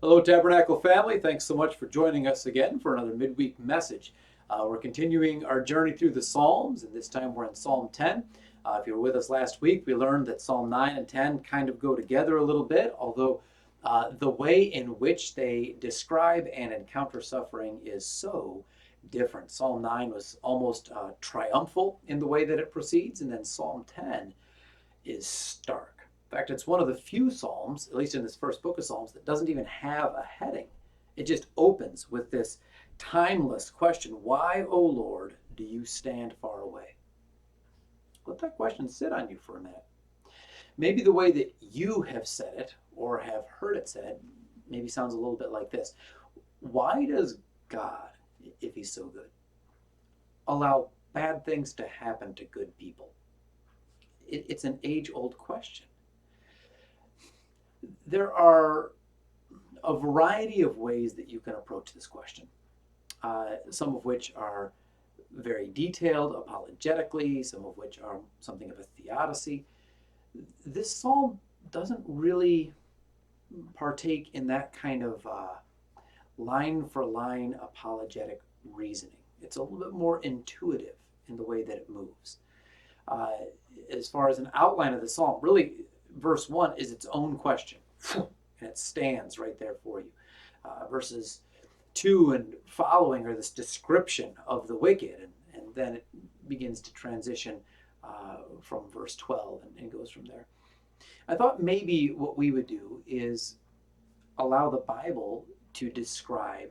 Hello, Tabernacle family. Thanks so much for joining us again for another midweek message. We're continuing our journey through the Psalms, and this time we're in Psalm 10. If you were with us last week, we learned that Psalm 9 and 10 kind of go together a little bit, although the way in which they describe and encounter suffering is so different. Psalm 9 was almost triumphal in the way that it proceeds, and then Psalm 10 is stark. In fact, it's one of the few Psalms, at least in this first book of Psalms, that doesn't even have a heading. It just opens with this timeless question: why, O Lord, do you stand far away? Let that question sit on you for a minute. Maybe the way that you have said it or have heard it said maybe sounds a little bit like this: why does God, if he's so good, allow bad things to happen to good people? It's an age-old question. There are a variety of ways that you can approach this question, some of which are very detailed apologetically, some of which are something of a theodicy. This psalm doesn't really partake in that kind of line for line apologetic reasoning. It's a little bit more intuitive in the way that it moves. As far as an outline of the psalm, really, verse 1 is its own question, and it stands right there for you. Verses 2 and following are this description of the wicked, and then it begins to transition from verse 12 and goes from there. I thought maybe what we would do is allow the Bible to describe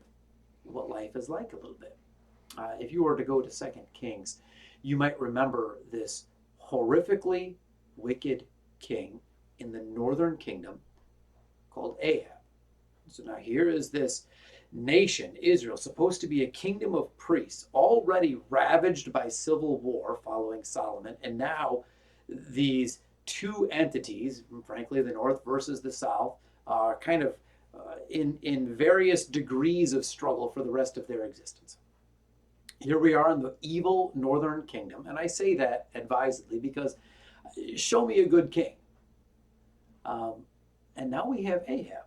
what life is like a little bit. If you were to go to 2 Kings, you might remember this horrifically wicked king in the northern kingdom called Ahab. So now here is this nation, Israel, supposed to be a kingdom of priests, already ravaged by civil war following Solomon, and now these two entities, frankly, the north versus the south, are kind of in various degrees of struggle for the rest of their existence. Here we are in the evil northern kingdom, and I say that advisedly because show me a good king. And now we have Ahab.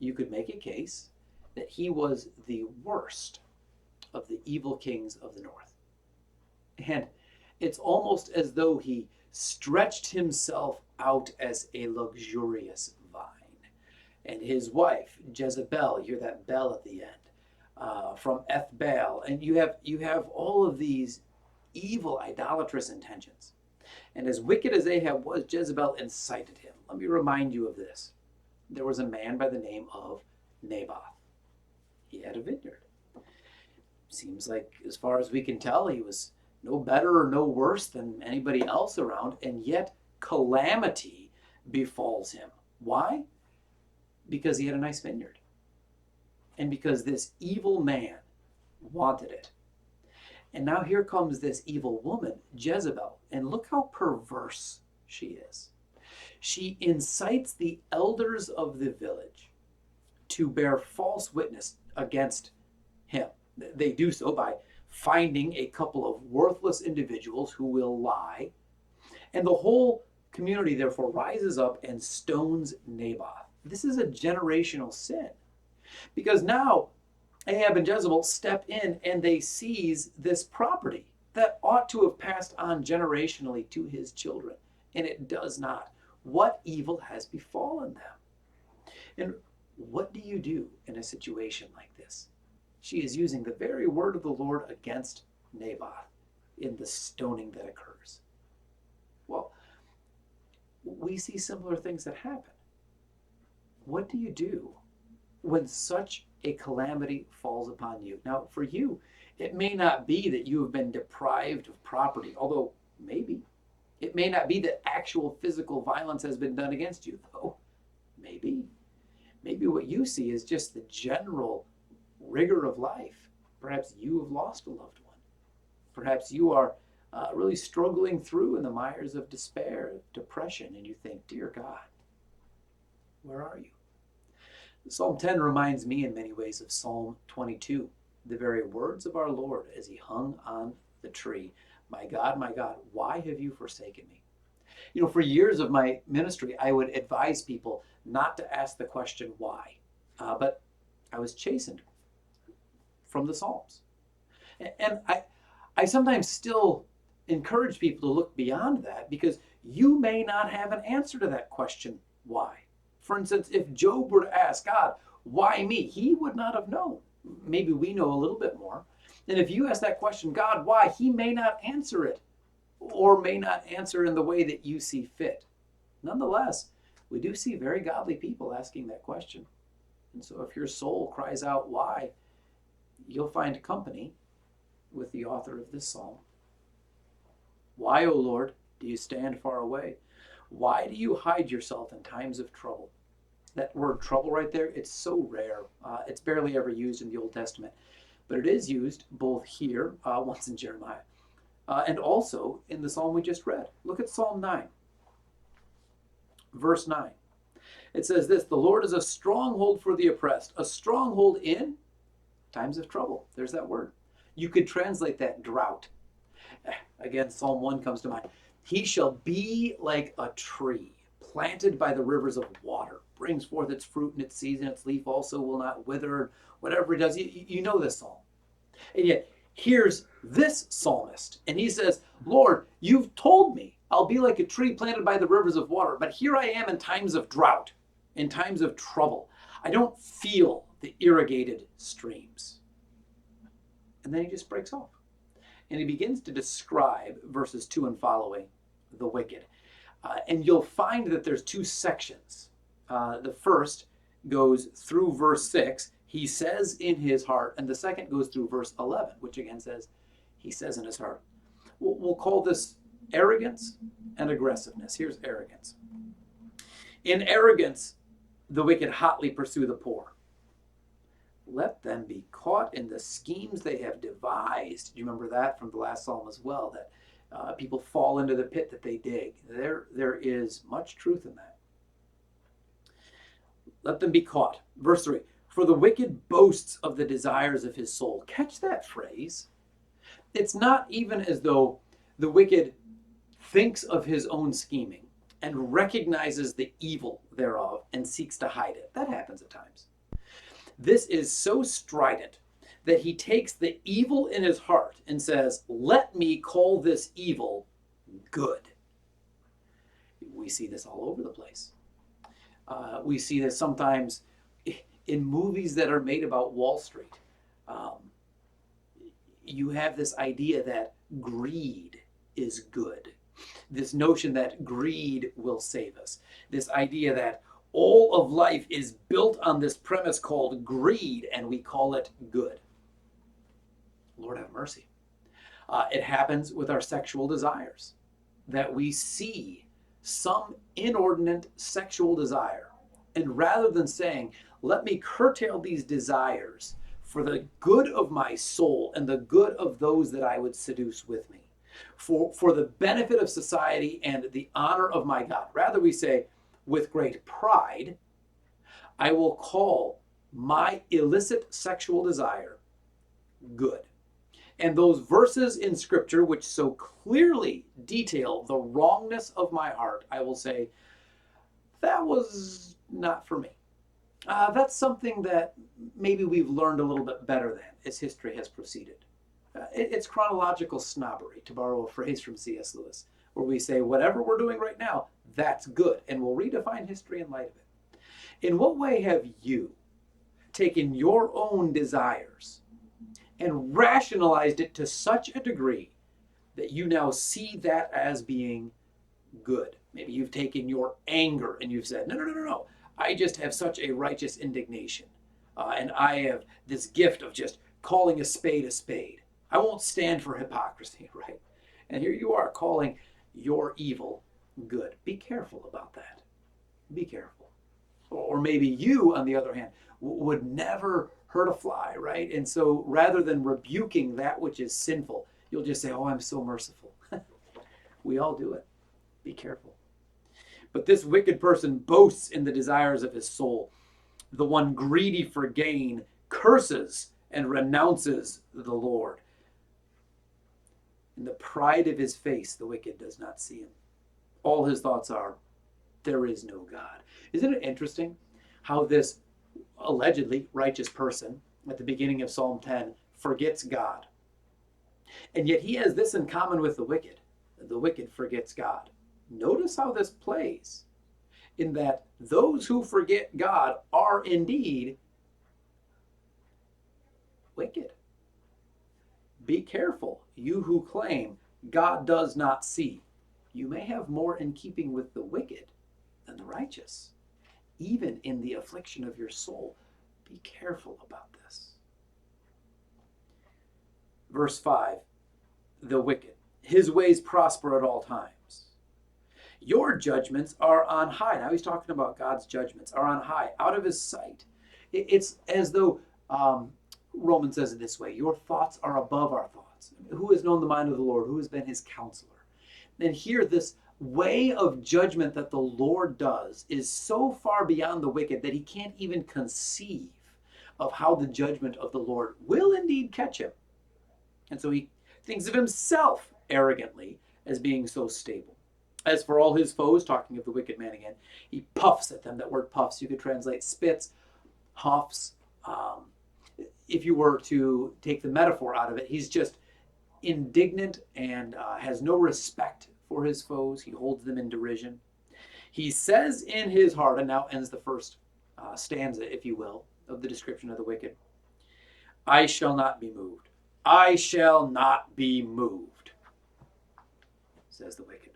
You could make a case that he was the worst of the evil kings of the north. And it's almost as though he stretched himself out as a luxurious vine. And his wife, Jezebel, you hear that bell at the end, from Ethbaal, and you have all of these evil, idolatrous intentions. And as wicked as Ahab was, Jezebel incited him. Let me remind you of this. There was a man by the name of Naboth. He had a vineyard. Seems like, as far as we can tell, he was no better or no worse than anybody else around, and yet calamity befalls him. Why? Because he had a nice vineyard. And because this evil man wanted it. And now here comes this evil woman, Jezebel, and look how perverse she is. She incites the elders of the village to bear false witness against him. They do so by finding a couple of worthless individuals who will lie, and the whole community therefore rises up and stones Naboth. This is a generational sin, because now Ahab and Jezebel step in and they seize this property that ought to have passed on generationally to his children, and it does not. What evil has befallen them? And what do you do in a situation like this? She is using the very word of the Lord against Naboth in the stoning that occurs. Well, we see similar things that happen. What do you do when such a calamity falls upon you? Now, for you, it may not be that you have been deprived of property, although maybe. It may not be that actual physical violence has been done against you, though maybe. Maybe what you see is just the general rigor of life. Perhaps you have lost a loved one. Perhaps you are really struggling through in the mires of despair, depression, and you think, dear God, where are you? Psalm 10 reminds me in many ways of Psalm 22, the very words of our Lord as he hung on the tree. My God, why have you forsaken me? You know, for years of my ministry, I would advise people not to ask the question why, but I was chastened from the Psalms. And I sometimes still encourage people to look beyond that, because you may not have an answer to that question, why. For instance, if Job were to ask God, why me? He would not have known. Maybe we know a little bit more. And if you ask that question, God, why? He may not answer it, or may not answer in the way that you see fit. Nonetheless, we do see very godly people asking that question. And so if your soul cries out, why? You'll find company with the author of this psalm. Why, O Lord, do you stand far away? Why do you hide yourself in times of trouble? That word trouble right there, it's so rare. It's barely ever used in the Old Testament. But it is used both here, once in Jeremiah, and also in the psalm we just read. Look at Psalm 9, verse 9. It says this, the Lord is a stronghold for the oppressed, a stronghold in times of trouble. There's that word. You could translate that drought. Again, Psalm 1 comes to mind. He shall be like a tree planted by the rivers of water, brings forth its fruit in its season, its leaf also will not wither. Whatever he does, you know this psalm. And yet, here's this psalmist, and he says, Lord, you've told me I'll be like a tree planted by the rivers of water, but here I am in times of drought, in times of trouble. I don't feel the irrigated streams. And then he just breaks off. And he begins to describe verses 2 and following the wicked. And you'll find that there's two sections. The first goes through verse 6, he says in his heart, and the second goes through verse 11, which again says, he says in his heart. We'll call this arrogance and aggressiveness. Here's arrogance. In arrogance, the wicked hotly pursue the poor. Let them be caught in the schemes they have devised. Do you remember that from the last psalm as well, that people fall into the pit that they dig? There is much truth in that. Let them be caught. Verse 3, for the wicked boasts of the desires of his soul. Catch that phrase. It's not even as though the wicked thinks of his own scheming and recognizes the evil thereof and seeks to hide it. That happens at times. This is so strident that he takes the evil in his heart and says, let me call this evil good. We see this all over the place. We see this sometimes in movies that are made about Wall Street. You have this idea that greed is good. This notion that greed will save us. This idea that all of life is built on this premise called greed, and we call it good. Lord have mercy. It happens with our sexual desires, that we see some inordinate sexual desire, and rather than saying, let me curtail these desires for the good of my soul and the good of those that I would seduce with me, for the benefit of society and the honor of my God. Rather we say, with great pride, I will call my illicit sexual desire good. And those verses in Scripture which so clearly detail the wrongness of my heart, I will say, that was not for me. That's something that maybe we've learned a little bit better than as history has proceeded. It's chronological snobbery, to borrow a phrase from C.S. Lewis, where we say, whatever we're doing right now, that's good, and we'll redefine history in light of it. In what way have you taken your own desires and rationalized it to such a degree that you now see that as being good? Maybe you've taken your anger and you've said, no. I just have such a righteous indignation. And I have this gift of just calling a spade a spade. I won't stand for hypocrisy, right? And here you are calling your evil good. Be careful about that. Be careful. Or maybe you, on the other hand, would never hurt a fly, right? And so rather than rebuking that which is sinful, you'll just say, oh, I'm so merciful. We all do it. Be careful. But this wicked person boasts in the desires of his soul. The one greedy for gain curses and renounces the Lord. In the pride of his face, the wicked does not see him. All his thoughts are, there is no God. Isn't it interesting how this allegedly righteous person at the beginning of Psalm 10 forgets God? And yet he has this in common with the wicked. The wicked forgets God. Notice how this plays, in that those who forget God are indeed wicked. Be careful, you who claim God does not see. You may have more in keeping with the wicked than the righteous. Even in the affliction of your soul, be careful about this. Verse 5, the wicked. His ways prosper at all times. Your judgments are on high. Now he's talking about God's judgments are on high, out of his sight. It's as though Romans says it this way, your thoughts are above our thoughts. Who has known the mind of the Lord? Who has been his counselor? And here, this way of judgment that the Lord does is so far beyond the wicked that he can't even conceive of how the judgment of the Lord will indeed catch him. And so he thinks of himself arrogantly as being so stable. As for all his foes, talking of the wicked man again, he puffs at them. That word puffs, you could translate spits, huffs. If you were to take the metaphor out of it, he's just indignant and has no respect for his foes. He holds them in derision. He says in his heart, and now ends the first stanza, if you will, of the description of the wicked, I shall not be moved. I shall not be moved, says the wicked.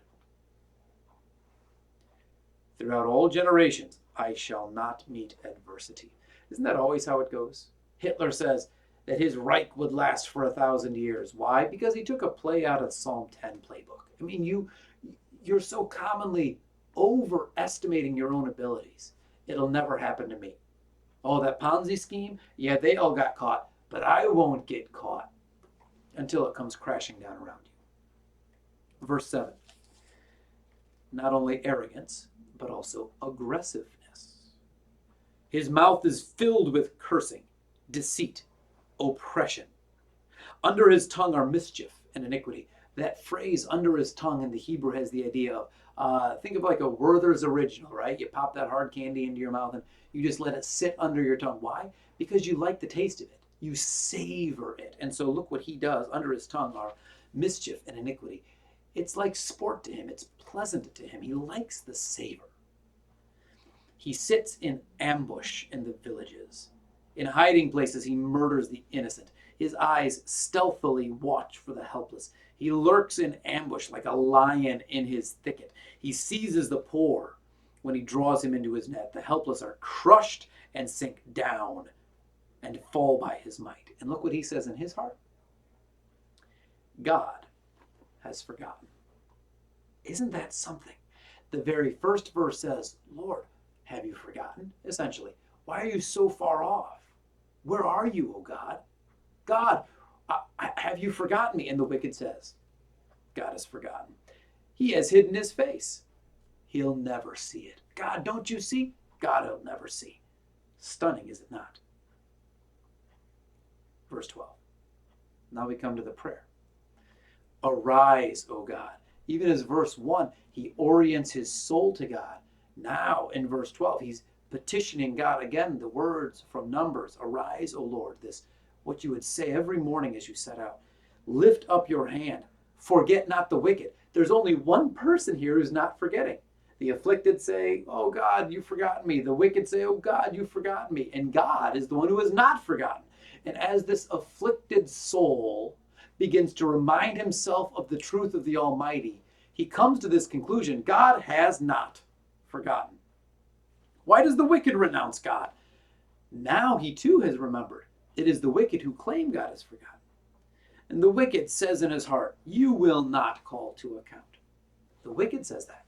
Throughout all generations, I shall not meet adversity. Isn't that always how it goes? Hitler says that his Reich would last for 1,000 years. Why? Because he took a play out of Psalm 10 playbook. I mean, you're so commonly overestimating your own abilities. It'll never happen to me. Oh, that Ponzi scheme? Yeah, they all got caught, but I won't get caught until it comes crashing down around you. Verse 7. Not only arrogance, but also aggressiveness. His mouth is filled with cursing, deceit, oppression. Under his tongue are mischief and iniquity. That phrase, under his tongue, in the Hebrew has the idea of, think of like a Werther's original, right? You pop that hard candy into your mouth and you just let it sit under your tongue. Why? Because you like the taste of it. You savor it. And so look what he does. Under his tongue are mischief and iniquity. It's like sport to him. It's pleasant to him. He likes the savor. He sits in ambush in the villages. In hiding places, he murders the innocent. His eyes stealthily watch for the helpless. He lurks in ambush like a lion in his thicket. He seizes the poor when he draws him into his net. The helpless are crushed and sink down and fall by his might. And look what he says in his heart. God has forgotten. Isn't that something? The very first verse says, Lord, have you forgotten? Essentially, why are you so far off? Where are you, O God? God, have you forgotten me? And the wicked says, God has forgotten. He has hidden his face. He'll never see it. God, don't you see? God, he'll never see. Stunning, is it not? Verse 12. Now we come to the prayer. Arise, O God. Even as verse 1, he orients his soul to God. Now in verse 12, he's petitioning God again, the words from Numbers. Arise, O Lord. This, what you would say every morning as you set out. Lift up your hand. Forget not the wicked. There's only one person here who's not forgetting. The afflicted say, oh God, you've forgotten me. The wicked say, oh God, you've forgotten me. And God is the one who has not forgotten. And as this afflicted soul begins to remind himself of the truth of the Almighty, he comes to this conclusion: God has not forgotten. Why does the wicked renounce God? Now he too has remembered. It is the wicked who claim God has forgotten. And the wicked says in his heart, you will not call to account. The wicked says that.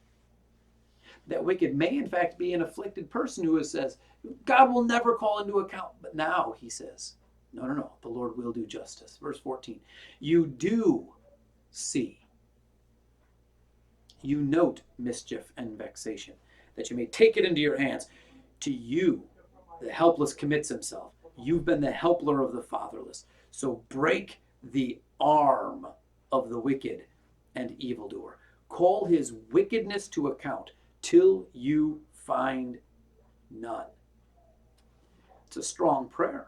That wicked may in fact be an afflicted person who says, God will never call into account. But now he says, no, the Lord will do justice. Verse 14, you do see. You note mischief and vexation, that you may take it into your hands. To you, the helpless commits himself. You've been the helper of the fatherless. So break the arm of the wicked and evildoer. Call his wickedness to account. till you find none. It's a strong prayer.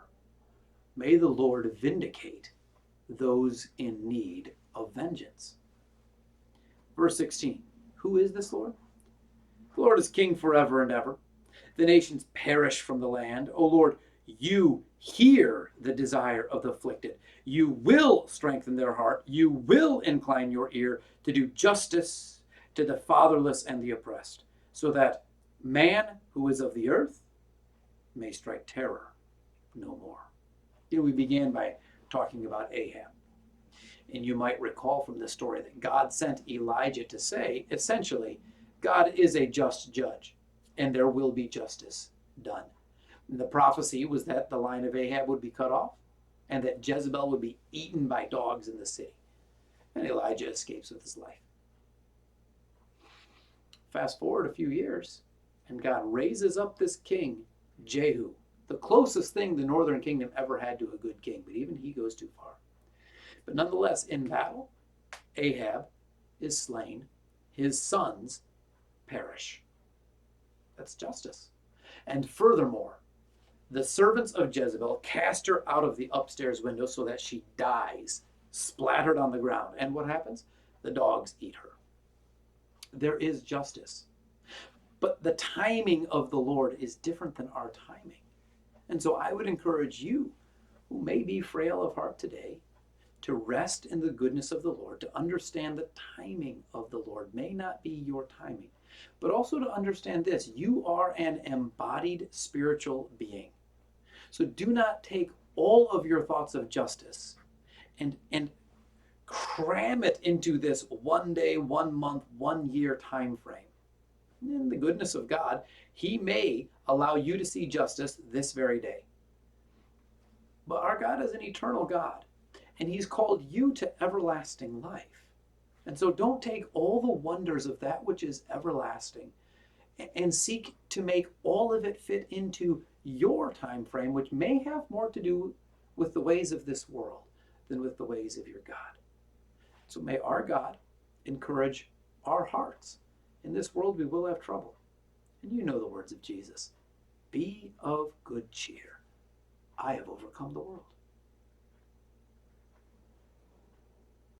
May the Lord vindicate those in need of vengeance. Verse 16. Who is this Lord? The Lord is king forever and ever. The nations perish from the land. O Lord, you hear the desire of the afflicted. You will strengthen their heart. You will incline your ear to do justice to the fatherless and the oppressed, so that man who is of the earth may strike terror no more. We began by talking about Ahab. And you might recall from this story that God sent Elijah to say, essentially, God is a just judge, and there will be justice done. And the prophecy was that the line of Ahab would be cut off, and that Jezebel would be eaten by dogs in the city. And Elijah escapes with his life. Fast forward a few years, and God raises up this king, Jehu, the closest thing the northern kingdom ever had to a good king, but even he goes too far. But nonetheless, in battle, Ahab is slain. His sons perish. That's justice. And furthermore, the servants of Jezebel cast her out of the upstairs window so that she dies, splattered on the ground. And what happens? The dogs eat her. There is justice. But the timing of the Lord is different than our timing. And so I would encourage you, who may be frail of heart today, to rest in the goodness of the Lord, to understand the timing of the Lord may not be your timing, but also to understand this: you are an embodied spiritual being. So do not take all of your thoughts of justice and cram it into this 1 day, 1 month, 1 year time frame. In the goodness of God, he may allow you to see justice this very day. But our God is an eternal God, and he's called you to everlasting life. And so don't take all the wonders of that which is everlasting and seek to make all of it fit into your time frame, which may have more to do with the ways of this world than with the ways of your God. So may our God encourage our hearts. In this world we will have trouble. And you know the words of Jesus. Be of good cheer. I have overcome the world.